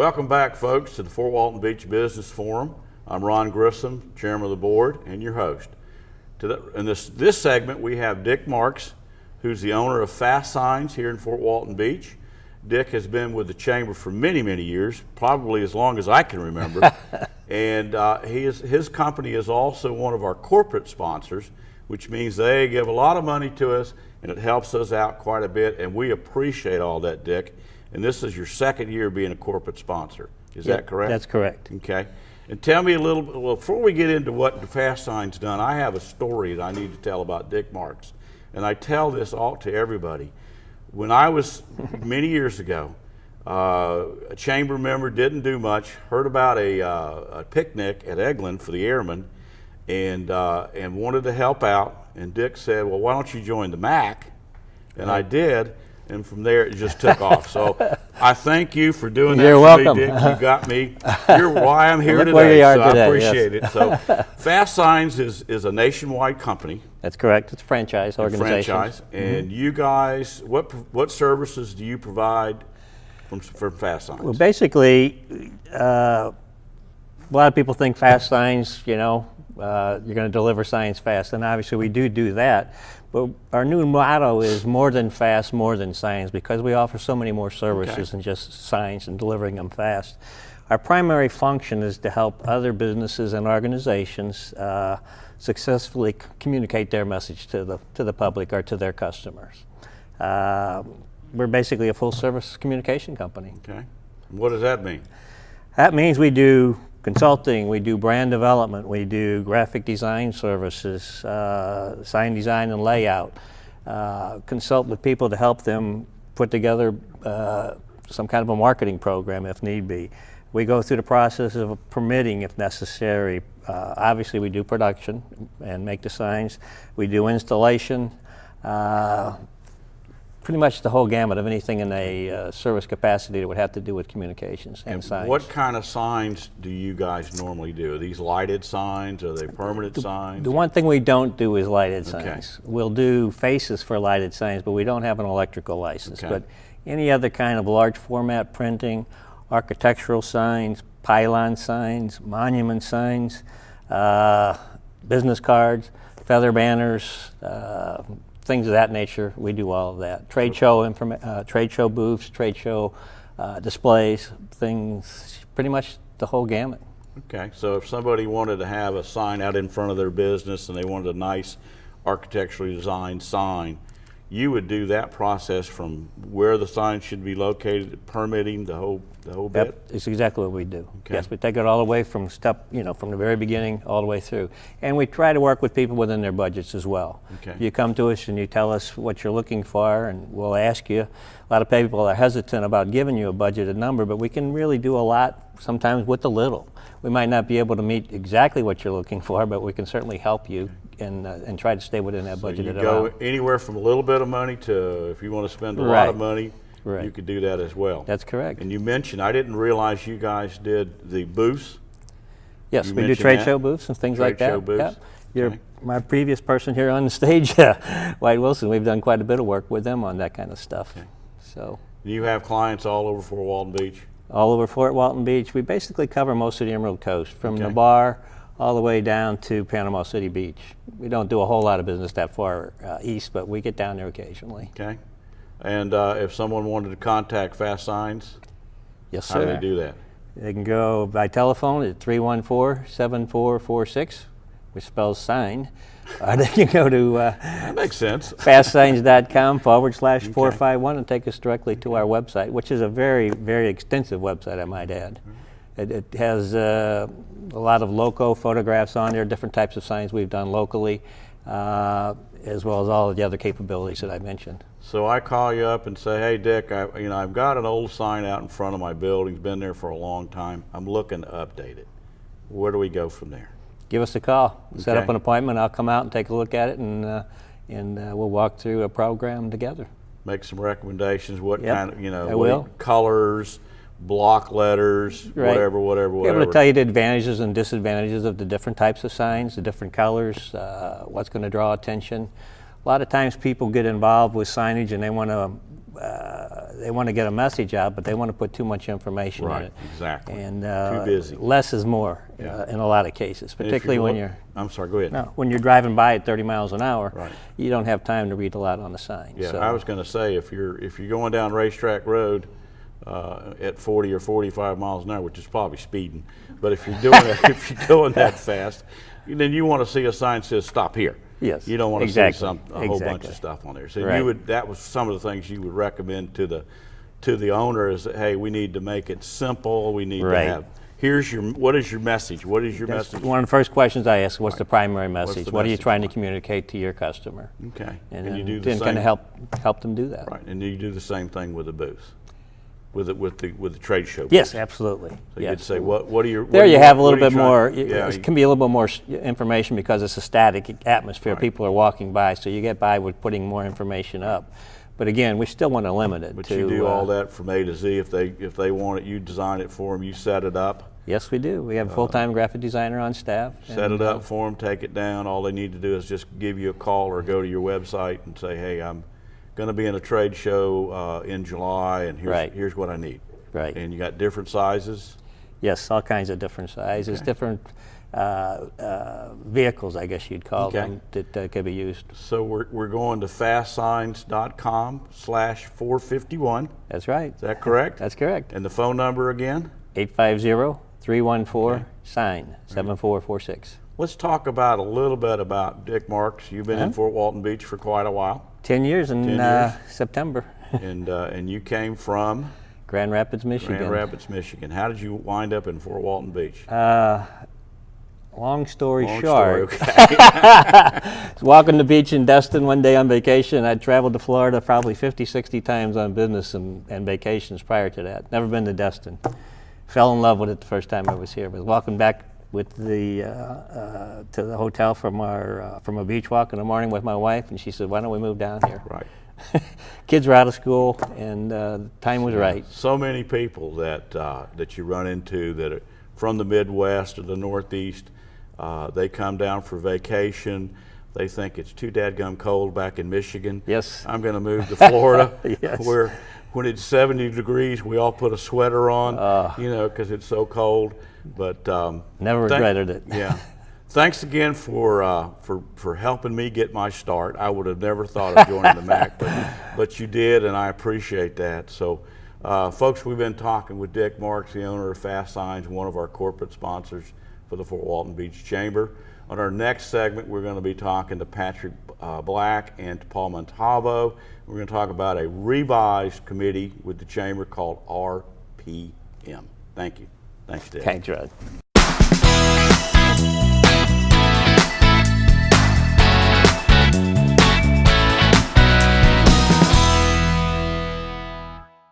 Welcome back, folks, to the Fort Walton Beach Business Forum. I'm Ron Grissom, Chairman of the Board and your host. In this segment, we have Dick Marks, who's the owner of Fast Signs here in Fort Walton Beach. Dick has been with the Chamber for many, many years, probably as long as I can remember. And his company is also one of our corporate sponsors, which means they give a lot of money to us, and it helps us out quite a bit, and we appreciate all that, Dick. And this is your second year being a corporate sponsor. Is that correct? That's correct. Okay. And tell me a little bit, well, before we get into what the Fast Sign's done, I have a story that I need to tell about Dick Marks. And I tell this all to everybody. When I was, many years ago, a chamber member, didn't do much, heard about a picnic at Eglin for the airmen, and wanted to help out. And Dick said, well, why don't you join the MAC? And I did. And from there, it just took off. So I thank you for doing that. You're welcome. Me, Dick. You got me. You're why I'm here today. Where you are so today, I appreciate yes. it. So Fast Signs is a nationwide company. That's correct. It's a franchise organization. Franchise. And you guys, what services do you provide from Fast Signs? Well, basically, a lot of people think Fast Signs, you're going to deliver signs fast, and obviously we do that. But our new motto is more than fast, more than signs, because we offer so many more services than just signs and delivering them fast. Our primary function is to help other businesses and organizations successfully communicate their message to the public or to their customers. We're basically a full-service communication company. Okay. What does that mean? That means we do consulting, we do brand development, we do graphic design services, sign design and layout, consult with people to help them put together some kind of a marketing program if need be. We go through the process of permitting if necessary. Obviously we do production and make the signs. We do installation, pretty much the whole gamut of anything in a service capacity that would have to do with communications and signs. What kind of signs do you guys normally do? Are these lighted signs? Are they permanent signs? The one thing we don't do is lighted signs. We'll do faces for lighted signs, but we don't have an electrical license. But any other kind of large format printing, architectural signs, pylon signs, monument signs, business cards, feather banners, things of that nature, we do all of that. Trade show booths, trade show displays, things, pretty much the whole gamut. Okay, so if somebody wanted to have a sign out in front of their business and they wanted a nice architecturally designed sign, you would do that process from where the sign should be located, permitting the whole bit? Yep, it's exactly what we do. Okay. Yes, we take it all the way from from the very beginning all the way through. And we try to work with people within their budgets as well. Okay. You come to us and you tell us what you're looking for, and we'll ask you. A lot of people are hesitant about giving you a budgeted number, but we can really do a lot sometimes with a little. We might not be able to meet exactly what you're looking for, but we can certainly help you and try to stay within that budgeted amount. You go anywhere from a little bit of money to, if you want to spend a lot of money, you could do that as well. That's correct. And you mentioned, I didn't realize you guys did the booths. Yes, we do trade show booths and things like that. Trade show booths. Yep. My previous person here on the stage, White Wilson, we've done quite a bit of work with them on that kind of stuff. Okay. So. You have clients all over Fort Walton Beach? All over Fort Walton Beach. We basically cover most of the Emerald Coast, from Navarre all the way down to Panama City Beach. We don't do a whole lot of business that far east, but we get down there occasionally. Okay. And if someone wanted to contact Fast Signs, yes, sir. How do they do that? They can go by telephone at 314-7446, which spells sign. They can go to that makes sense. fastsigns.com/451 and take us directly to our website, which is a very, very extensive website, I might add. It has a lot of loco photographs on there, different types of signs we've done locally, as well as all of the other capabilities that I mentioned. So I call you up and say, hey, Dick, I've got an old sign out in front of my building. It's been there for a long time. I'm looking to update it. Where do we go from there? Give us a call. Set up an appointment. I'll come out and take a look at it, and we'll walk through a program together. Make some recommendations. What kind of, what colors, block letters, whatever. Be able to tell you the advantages and disadvantages of the different types of signs, the different colors, what's going to draw attention. A lot of times people get involved with signage and they want to they want to get a message out, but they want to put too much information in Right, it. exactly. And Too busy. less is more Yeah. in a lot of cases, And if particularly when look- you're I'm sorry, go ahead. no, when you're driving by at 30 miles an hour. Right. You don't have time to read a lot on the sign. Yeah, so. I was going to say, if you're going down Racetrack Road at 40 or 45 miles an hour, which is probably speeding, but if you're doing if you're going that fast, then you want to see a sign that says "Stop here." Yes, You don't want to exactly, see a whole bunch exactly. of stuff on there. So Right. that was some of the things you would recommend to the owner is that, hey, we need to make it simple. We need Right. to have what is your message? What is your That's message? one of the first questions I ask. What's the primary message? the What are you message trying to like? communicate to your customer? Okay, And you do the then same. kind of help them do that. Right, and you do the same thing with the booth, with the trade show. Yes, booth. absolutely. So yes. you'd say, what are your... There you have a little bit more, Yeah, it can be a little bit more information because it's a static atmosphere. Right. People are walking by, so you get by with putting more information up. But again, we still want to limit it but to... you do all that from A to Z. If they want it, you design it for them, you set it up. Yes, we do. We have a full-time graphic designer on staff. Set it up for them, take it down. All they need to do is just give you a call or go to your website and say, hey, I'm going to be in a trade show in July, and Right. here's what I need. Right. And you got different sizes. Yes, all kinds of different sizes, Okay. different vehicles, I guess you'd call Okay. them, that could be used. So we're going to fastsigns.com/451. That's right. Is that correct? That's correct. And the phone number again? 850-314-SIGN, 7446. Let's talk about a little bit about Dick Marks. You've been in Fort Walton Beach for quite a while, 10 years in 10 years. September. and you came from Grand Rapids, Michigan. Grand Rapids, Michigan. How did you wind up in Fort Walton Beach? Long story Long short, story, okay. was walking the beach in Destin one day on vacation. I'd traveled to Florida probably 50, 60 times on business and vacations prior to that. Never been to Destin. Fell in love with it the first time I was here. But walking back with the to the hotel from a beach walk in the morning with my wife, and she said, "Why don't we move down here?" Right. Kids were out of school, and the time was right. So many people that you run into that are from the Midwest or the Northeast, they come down for vacation. They think it's too dadgum cold back in Michigan. Yes. I'm going to move to Florida, Yes. where when it's 70 degrees, we all put a sweater on, because it's so cold. But Never regretted it. Yeah. Thanks again for helping me get my start. I would have never thought of joining the MAC, but you did, and I appreciate that. So, folks, we've been talking with Dick Marks, the owner of Fast Signs, one of our corporate sponsors for the Fort Walton Beach Chamber. On our next segment, we're going to be talking to Patrick Black and to Paul Montalvo. We're going to talk about a revised committee with the Chamber called RPM. Thank you. Thanks, Dick. Thanks, Rod.